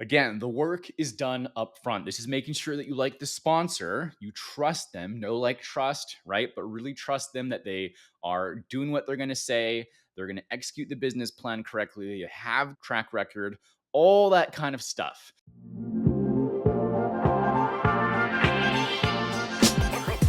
Again, the work is done up front. This is making sure that you like the sponsor, you trust them, no like trust, right? But really trust them that they are doing what they're going to say, they're going to execute the business plan correctly, you have track record, all that kind of stuff.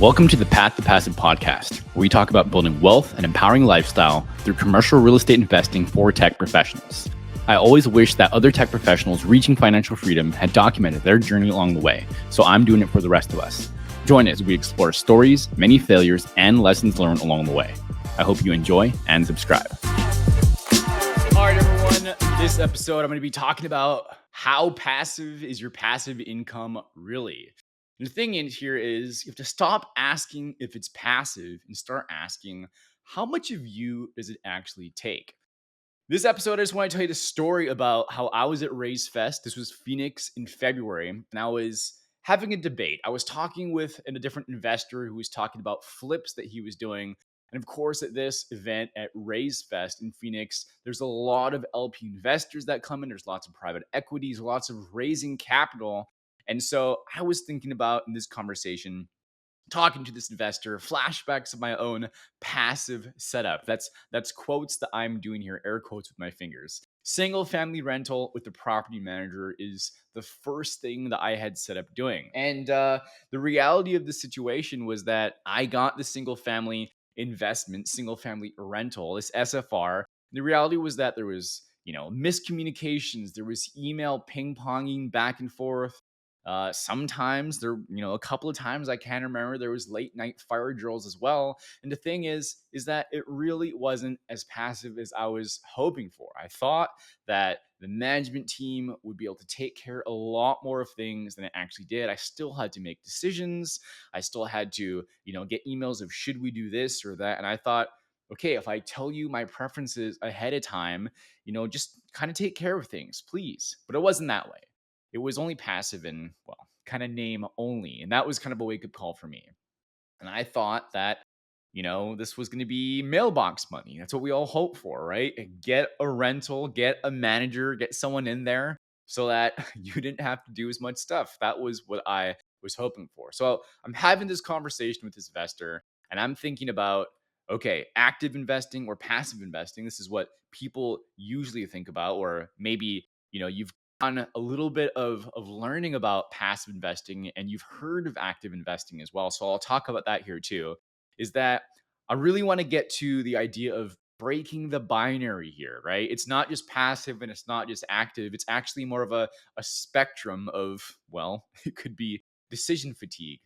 Welcome to the Path to Passive podcast, where we talk about building wealth and empowering lifestyle through commercial real estate investing for tech professionals. I always wish that other tech professionals reaching financial freedom had documented their journey along the way, so I'm doing it for the rest of us. Join us as we explore stories, many failures, and lessons learned along the way. I hope you enjoy and subscribe. All right, everyone. This episode, I'm going to be talking about how passive is your passive income really? And the thing in here is you have to stop asking if it's passive and start asking how much of you does it actually take? This episode, I just want to tell you the story about how I was at RaiseFest. This was Phoenix in February, and I was having a debate. I was talking with a different investor who was talking about flips that he was doing. And of course, at this event at RaiseFest in Phoenix, there's a lot of LP investors that come in. There's lots of private equities, lots of raising capital. And so I was thinking about in this conversation, talking to this investor, flashbacks of my own passive setup. That's quotes that I'm doing here, air quotes with my fingers. Single family rental with the property manager is the first thing that I had set up doing. And the reality of the situation was that I got the single family investment, single family rental, this SFR. The reality was that there was, miscommunications. There was email ping ponging back and forth. Sometimes there, a couple of times I can remember there was late night fire drills as well. And the thing is that it really wasn't as passive as I was hoping for. I thought that the management team would be able to take care a lot more of things than it actually did. I still had to make decisions. I still had to, get emails of should we do this or that. And I thought, okay, if I tell you my preferences ahead of time, just kind of take care of things, please. But it wasn't that way. It was only passive and, well, kind of name only. And that was kind of a wake up call for me. And I thought that, this was going to be mailbox money. That's what we all hope for, right? Get a rental, get a manager, get someone in there so that you didn't have to do as much stuff. That was what I was hoping for. So I'm having this conversation with this investor and I'm thinking about, okay, active investing or passive investing. This is what people usually think about, or maybe, you've on a little bit of learning about passive investing and you've heard of active investing as well. So I'll talk about that here too, is that I really want to get to the idea of breaking the binary here, right? It's not just passive and it's not just active. It's actually more of a spectrum of, well, it could be decision fatigue.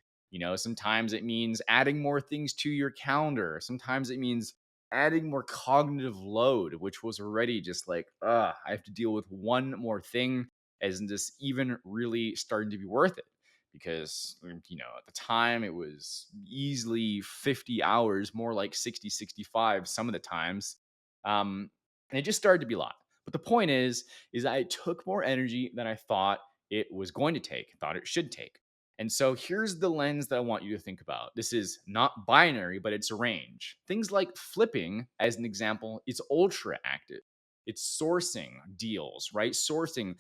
Sometimes it means adding more things to your calendar. Sometimes it means adding more cognitive load, which was already just like, I have to deal with one more thing. Isn't this even really starting to be worth it? Because, at the time it was easily 50 hours, more like 60, 65 some of the times. And it just started to be a lot. But the point is I took more energy than I thought it was going to take, thought it should take. And so here's the lens that I want you to think about. This is not binary, but it's a range. Things like flipping, as an example, it's ultra active. It's sourcing deals, right? Sourcing,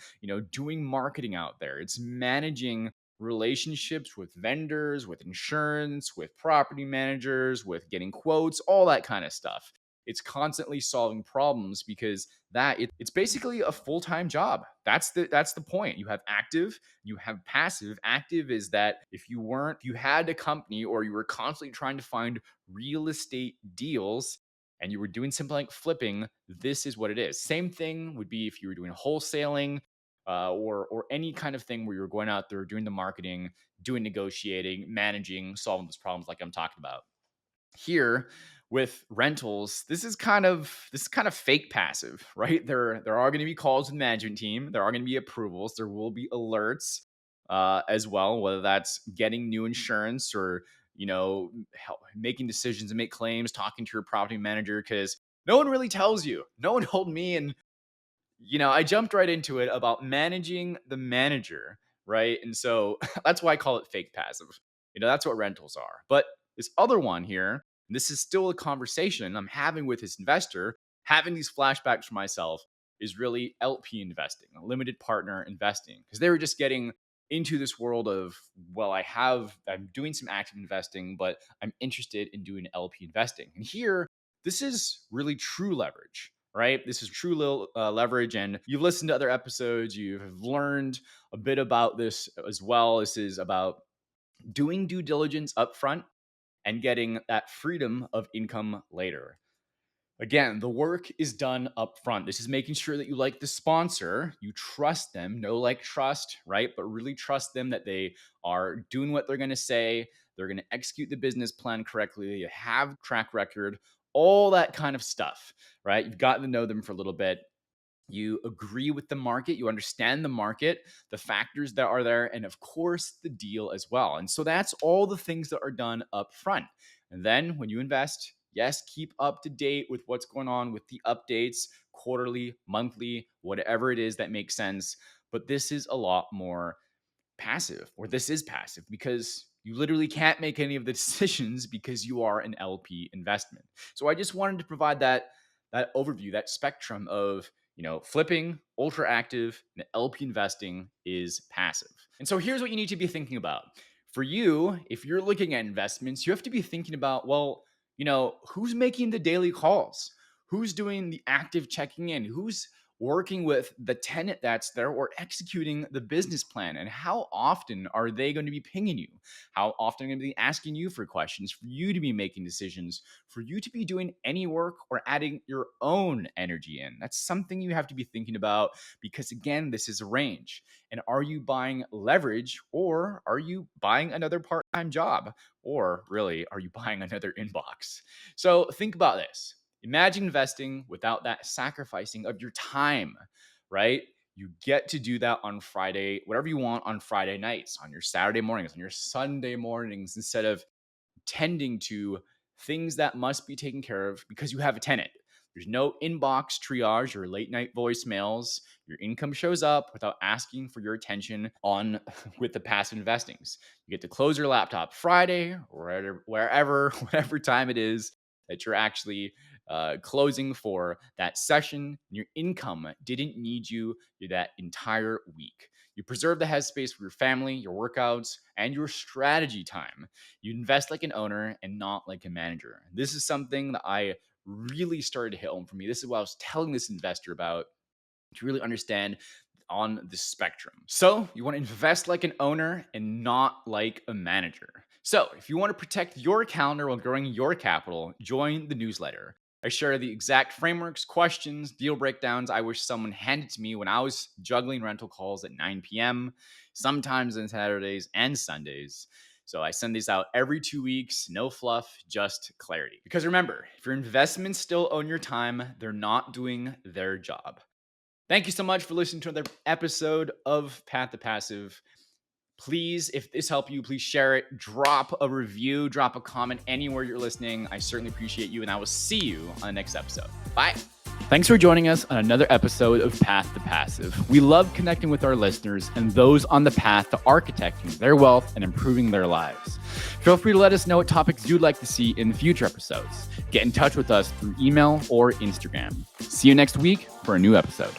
doing marketing out there. It's managing relationships with vendors, with insurance, with property managers, with getting quotes, all that kind of stuff. It's constantly solving problems because it's basically a full-time job. That's the point. You have active, you have passive. Active is that if you had a company or you were constantly trying to find real estate deals and you were doing something like flipping, this is what it is. Same thing would be if you were doing wholesaling, or any kind of thing where you're going out there doing the marketing, doing negotiating, managing, solving those problems like I'm talking about. Here with rentals, this is kind of fake passive, right? There are going to be calls with the management team, there are going to be approvals, there will be alerts as well, whether that's getting new insurance or making decisions and make claims, talking to your property manager, because no one really tells you. No one told me, and I jumped right into it about managing the manager, right? And so that's why I call it fake passive. That's what rentals are. But this other one here, this is still a conversation I'm having with this investor, having these flashbacks for myself. is really LP investing, limited partner investing, because they were just getting into this world of, well, I'm doing some active investing, but I'm interested in doing LP investing. And here, this is really true leverage, right? This is true leverage. And you've listened to other episodes, you've learned a bit about this as well. This is about doing due diligence upfront and getting that freedom of income later. Again, the work is done up front. This is making sure that you like the sponsor, you trust them, know, like, trust, right? But really trust them that they are doing what they're going to say. They're going to execute the business plan correctly. You have track record, all that kind of stuff, right? You've gotten to know them for a little bit. You agree with the market, you understand the market, the factors that are there, and of course, the deal as well. And so that's all the things that are done up front. And then when you invest, yes, keep up to date with what's going on with the updates, quarterly, monthly, whatever it is that makes sense. But this is a lot more passive, or this is passive, because you literally can't make any of the decisions because you are an LP investment. So I just wanted to provide that overview, that spectrum of, flipping, ultra active, and LP investing is passive. And so here's what you need to be thinking about. For you, if you're looking at investments, you have to be thinking about, well, who's making the daily calls? Who's doing the active checking in? Who's working with the tenant that's there or executing the business plan? And how often are they going to be pinging you? How often are they going to be asking you for questions, for you to be making decisions, for you to be doing any work or adding your own energy in? That's something you have to be thinking about, because again, this is a range. And are you buying leverage, or are you buying another part-time job? Or really, are you buying another inbox? So think about this. Imagine investing without that sacrificing of your time, right? You get to do that on Friday, whatever you want on Friday nights, on your Saturday mornings, on your Sunday mornings, instead of tending to things that must be taken care of because you have a tenant. There's no inbox triage or late night voicemails. Your income shows up without asking for your attention on with the passive investings. You get to close your laptop Friday or wherever, whatever time it is that you're actually closing for that session. Your income didn't need you that entire week. You preserve the headspace for your family, your workouts, and your strategy time. You invest like an owner and not like a manager. This is something that I really started to hit home for me. This is what I was telling this investor about, to really understand on the spectrum. So you want to invest like an owner and not like a manager. So if you want to protect your calendar while growing your capital, join the newsletter. I share the exact frameworks, questions, deal breakdowns I wish someone handed to me when I was juggling rental calls at 9 p.m., sometimes on Saturdays and Sundays. So I send these out every 2 weeks, no fluff, just clarity. Because remember, if your investments still own your time, they're not doing their job. Thank you so much for listening to another episode of Path to Passive. Please, if this helped you, please share it. Drop a review, drop a comment anywhere you're listening. I certainly appreciate you, and I will see you on the next episode. Bye. Thanks for joining us on another episode of Path to Passive. We love connecting with our listeners and those on the path to architecting their wealth and improving their lives. Feel free to let us know what topics you'd like to see in future episodes. Get in touch with us through email or Instagram. See you next week for a new episode.